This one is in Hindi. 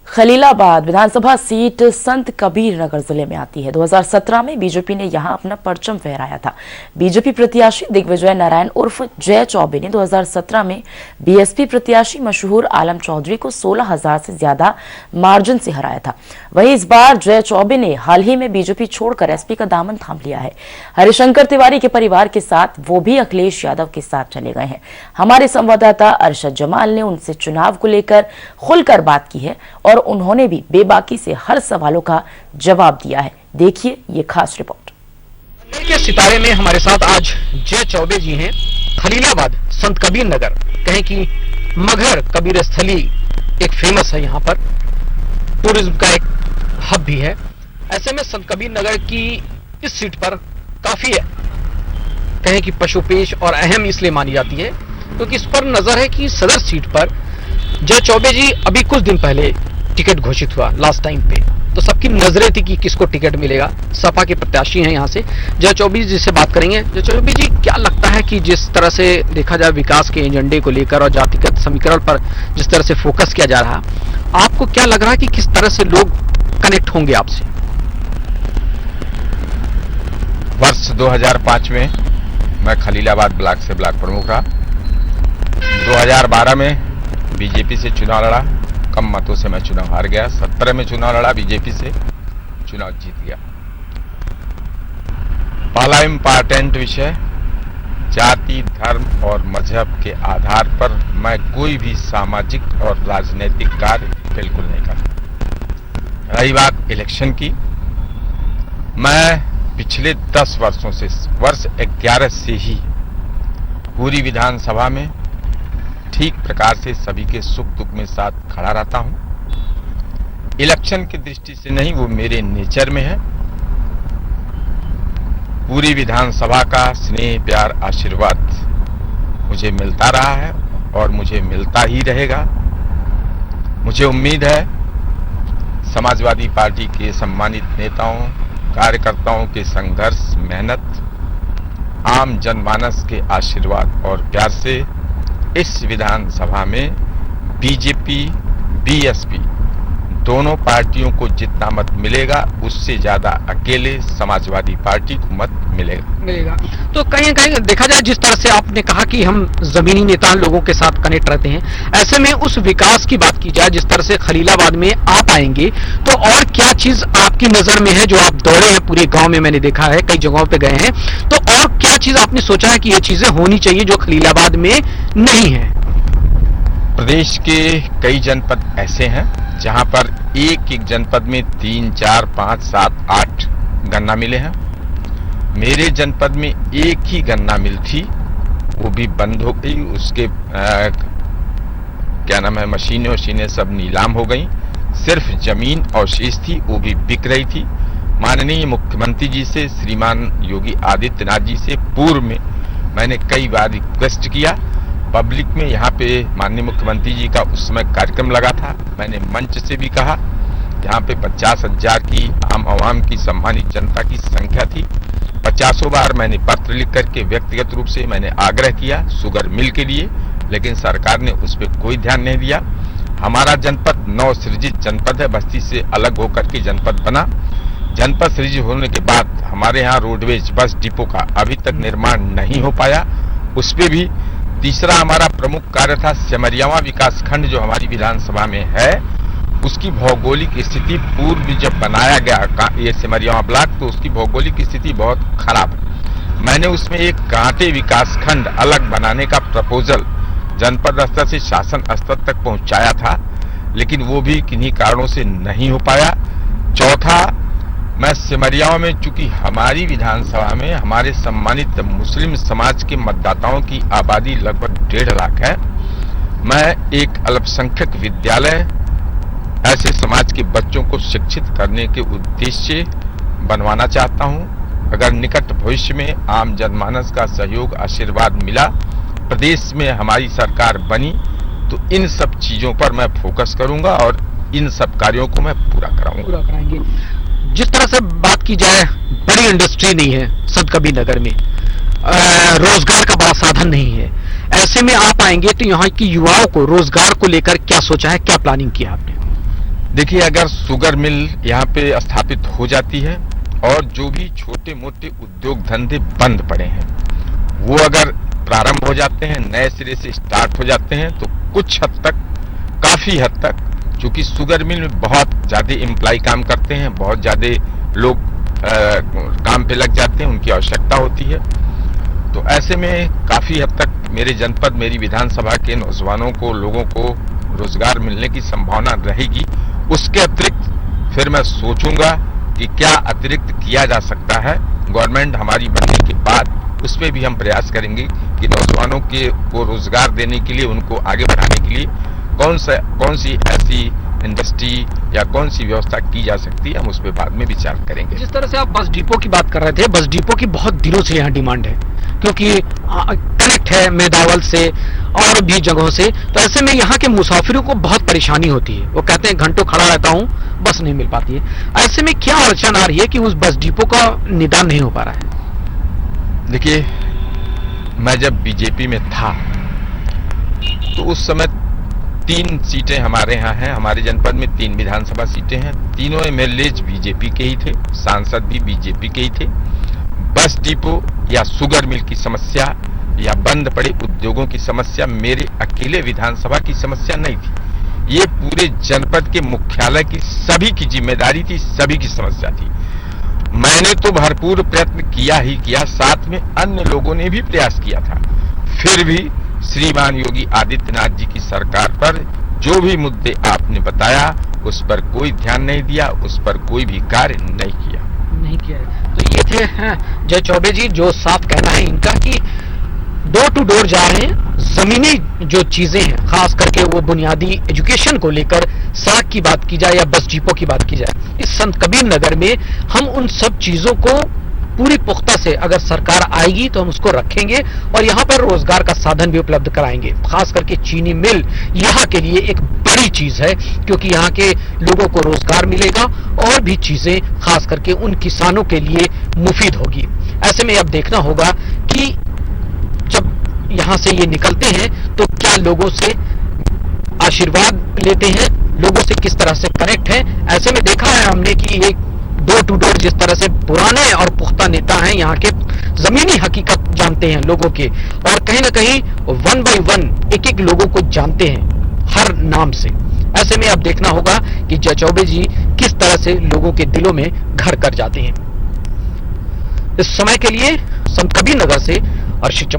खलीलाबाद विधानसभा सीट संत कबीर नगर जिले में आती है। 2017 में बीजेपी ने यहां अपना परचम फहराया था। बीजेपी प्रत्याशी दिग्विजय नारायण उर्फ जय चौबे ने 2017 में बीएसपी प्रत्याशी मशहूर आलम चौधरी को 16,000 से ज्यादा मार्जिन से हराया था। वहीं इस बार जय चौबे ने हाल ही में बीजेपी छोड़कर एसपी का दामन थाम लिया है। हरिशंकर तिवारी के परिवार के साथ वो भी अखिलेश यादव के साथ चले गए हैं। हमारे संवाददाता अरशद जमाल ने उनसे चुनाव को लेकर खुलकर बात की है और उन्होंने भी बेबाकी से हर सवालों का जवाब दिया है। देखिए ये खास रिपोर्ट। के सितारे में हमारे साथ आज जय चौबे जी हैं। खलीलाबाद संत कबीर नगर, कहें कि मगहर कबीर स्थली एक फेमस है, यहाँ पर टूरिज्म का एक हब भी है। ऐसे में संत कबीर नगर की इस सीट पर काफी कहें कि पशुपेश और अहम इसलिए मानी जाती है क्योंकि इस पर नजर है कि सदर सीट पर जय चौबे जी अभी कुछ दिन पहले टिकट घोषित हुआ लास्ट टाइम पे, तो सबकी नजरें थी कि किसको टिकट मिलेगा। सपा के प्रत्याशी हैं यहाँ से जय चौबे जी से बात करेंगे। जय चौबे जी, क्या लगता है कि जिस तरह से देखा जाए विकास के एजेंडे को लेकर और जातिगत समीकरण पर जिस तरह से फोकस किया जा रहा, आपको क्या लग रहा है कि किस तरह से लोग कनेक्ट होंगे आपसे? वर्ष 2005 में मैं खलीलाबाद ब्लॉक से ब्लॉक प्रमुख रहा। 2012 में बीजेपी से चुनाव लड़ा, कम मतों से मैं चुनाव हार गया। 17 में चुनाव लड़ा, बीजेपी से चुनाव जीत गया। पहला इम्पोर्टेंट विषय, जाति, धर्म और मजहब के आधार पर मैं कोई भी सामाजिक और राजनीतिक कार्य बिल्कुल नहीं करता। रही बात इलेक्शन की, मैं पिछले 10 वर्षों से वर्ष 11 से ही पूरी विधानसभा में ठीक प्रकार से सभी के सुख दुख में साथ खड़ा रहता हूं। इलेक्शन की दृष्टि से नहीं, वो मेरे नेचर में है। पूरी विधानसभा का स्नेह, प्यार, आशीर्वाद मुझे मिलता रहा है और मुझे मिलता ही रहेगा। मुझे उम्मीद है समाजवादी पार्टी के सम्मानित नेताओं, कार्यकर्ताओं के संघर्ष, मेहनत, आम जनमानस के आशीर्वाद और प्यार से इस विधानसभा में बीजेपी, बीएसपी दोनों पार्टियों को जितना मत मिलेगा उससे ज्यादा अकेले समाजवादी पार्टी को मत मिलेगा। तो कहीं कहीं देखा जाए, जिस तरह से आपने कहा कि हम जमीनी नेता लोगों के साथ कनेक्ट रहते हैं, ऐसे में उस विकास की बात की जाए, जिस तरह से खलीलाबाद में आप आएंगे, तो और क्या चीज आपकी नजर में है? जो आप दौड़े हैं पूरे गांव में, मैंने देखा है कई जगहों पे गए हैं, तो और क्या चीज आपने सोचा है कि ये चीजें होनी चाहिए जो खलीलाबाद में नहीं है? प्रदेश के कई जनपद ऐसे हैं जहां पर एक जनपद में 3, 4, 5, 7, 8 गन्ना मिले हैं। मेरे जनपद में एक ही गन्ना मिल थी, वो भी बंद हो गई। उसके क्या नाम है, मशीनें सब नीलाम हो गई। सिर्फ जमीन और शेष थी, वो भी बिक रही थी। माननीय मुख्यमंत्री जी से, श्रीमान योगी आदित्यनाथ जी से पूर्व में मैंने कई बार रिक्वेस्ट किया पब्लिक में। यहाँ पे माननीय मुख्यमंत्री जी का उस समय कार्यक्रम लगा था, मैंने मंच से भी कहा। यहाँ पे 50,000 की आम आवाम की सम्मानित जनता की संख्या थी। 50 बार मैंने पत्र लिख करके व्यक्तिगत रूप से मैंने आग्रह किया शुगर मिल के लिए, लेकिन सरकार ने उस पर कोई ध्यान नहीं दिया। हमारा जनपद नव सृजित जनपद है, बस्ती से अलग होकर के जनपद बना। जनपद सृजित होने के बाद हमारे यहाँ रोडवेज बस डिपो का अभी तक निर्माण नहीं हो पाया, उस पर भी। तीसरा हमारा प्रमुख कार्य था सिमरियावा विकास खंड जो हमारी विधानसभा में है, उसकी भौगोलिक स्थिति पूर्व जब बनाया गया ये सिमरियावा ब्लॉक, तो उसकी भौगोलिक स्थिति बहुत खराब है। मैंने उसमें एक कांटे विकास खंड अलग बनाने का प्रपोजल जनपद स्तर से शासन स्तर तक पहुंचाया था, लेकिन वो भी किन्हीं कारणों से नहीं हो पाया। चौथा, मैं सिमरियावा में, चूंकि हमारी विधानसभा में हमारे सम्मानित मुस्लिम समाज के मतदाताओं की आबादी लगभग 1.5 लाख है, मैं एक अल्पसंख्यक विद्यालय ऐसे समाज के बच्चों को शिक्षित करने के उद्देश्य से बनवाना चाहता हूं। अगर निकट भविष्य में आम जनमानस का सहयोग, आशीर्वाद मिला, प्रदेश में हमारी सरकार बनी, तो इन सब चीजों पर मैं फोकस करूंगा और इन सब कार्यों को मैं पूरा कराएंगे। जिस तरह से बात की जाए, बड़ी इंडस्ट्री नहीं है संत कबीर नगर में, रोजगार का बड़ा साधन नहीं है। ऐसे में आप आएंगे तो यहाँ की युवाओं को रोजगार को लेकर क्या सोचा है, क्या प्लानिंग किया आपने? देखिए, अगर शुगर मिल यहाँ पे स्थापित हो जाती है और जो भी छोटे मोटे उद्योग धंधे बंद पड़े हैं वो अगर प्रारंभ हो जाते हैं, नए सिरे से स्टार्ट हो जाते हैं, तो कुछ हद तक, काफी हद तक, चूंकि शुगर मिल में बहुत ज्यादा एम्प्लॉय काम करते हैं, बहुत ज्यादा लोग काम पे लग जाते हैं, उनकी आवश्यकता होती है, तो ऐसे में काफी हद तक मेरे जनपद, मेरी विधानसभा के नौजवानों को, लोगों को रोजगार मिलने की संभावना रहेगी। उसके अतिरिक्त फिर मैं सोचूंगा कि क्या अतिरिक्त किया जा सकता है। गवर्नमेंट हमारी बनने के बाद उस पर भी हम प्रयास करेंगे कि नौजवानों को रोजगार देने के लिए, उनको आगे बढ़ाने के लिए कौन सी ऐसी इंडस्ट्री या कौन सी व्यवस्था की जा सकती है, हम उस पर बाद में विचार करेंगे। जिस तरह से आप बस डिपो की बात कर रहे थे, बस डिपो की बहुत दिनों से यहाँ डिमांड है, क्योंकि कनेक्ट है मेदावल से और भी जगहों से, तो ऐसे में यहाँ के मुसाफिरों को बहुत परेशानी होती है। वो कहते हैं घंटों खड़ा रहता हूँ, बस नहीं मिल पाती है। ऐसे में क्या अड़चन आ रही है कि उस बस डिपो का निदान नहीं हो पा रहा है? देखिए, मैं जब बीजेपी में था तो उस समय 3 सीटें हमारे यहाँ हैं, हमारे जनपद में 3 विधानसभा सीटें हैं, तीनों एमएलए बीजेपी के ही थे, सांसद भी बीजेपी के ही थे। बस डिपो या शुगर मिल की समस्या या बंद पड़े उद्योगों की समस्या मेरे अकेले विधानसभा की समस्या नहीं थी, ये पूरे जनपद के मुख्यालय की सभी की जिम्मेदारी थी, सभी की समस्या थी। मैंने तो भरपूर प्रयत्न किया ही किया, साथ में अन्य लोगों ने भी प्रयास किया था, फिर भी श्रीमान योगी आदित्यनाथ जी की सरकार पर जो भी मुद्दे आपने बताया उस पर कोई ध्यान नहीं दिया, उस पर कोई भी कार्य नहीं किया। तो ये थे जय चौबे जी, जो साफ कहना है इनका कि डोर टू डोर जा रहे हैं, जमीनी जो चीजें हैं, खास करके वो बुनियादी एजुकेशन को लेकर, सड़क की बात की जाए या बस डिपो की बात की जाए, इस संत कबीर नगर में हम उन सब चीजों को पूरी पुख्ता से, अगर सरकार आएगी तो हम उसको रखेंगे और यहाँ पर रोजगार का साधन भी उपलब्ध कराएंगे। खास करके चीनी मिल यहाँ के लिए एक बड़ी चीज है, क्योंकि यहाँ के लोगों को रोजगार मिलेगा और भी चीजें खास करके उन किसानों के लिए मुफीद होगी। ऐसे में अब देखना होगा कि जब यहाँ से ये निकलते हैं तो क्या लोगों से आशीर्वाद लेते हैं, लोगों से किस तरह से कनेक्ट है। ऐसे में देखा है हमने कि एक डोर टू डोर जिस तरह से पुराने और पुख्ता नेता हैं, यहाँ के जमीनी हकीकत जानते हैं लोगों के, और कहीं ना कहीं 1 by 1 एक एक लोगों को जानते हैं हर नाम से। ऐसे में अब देखना होगा कि जय चौबे जी किस तरह से लोगों के दिलों में घर कर जाते हैं। इस समय के लिए संत कबीर नगर से अर्शित चमन।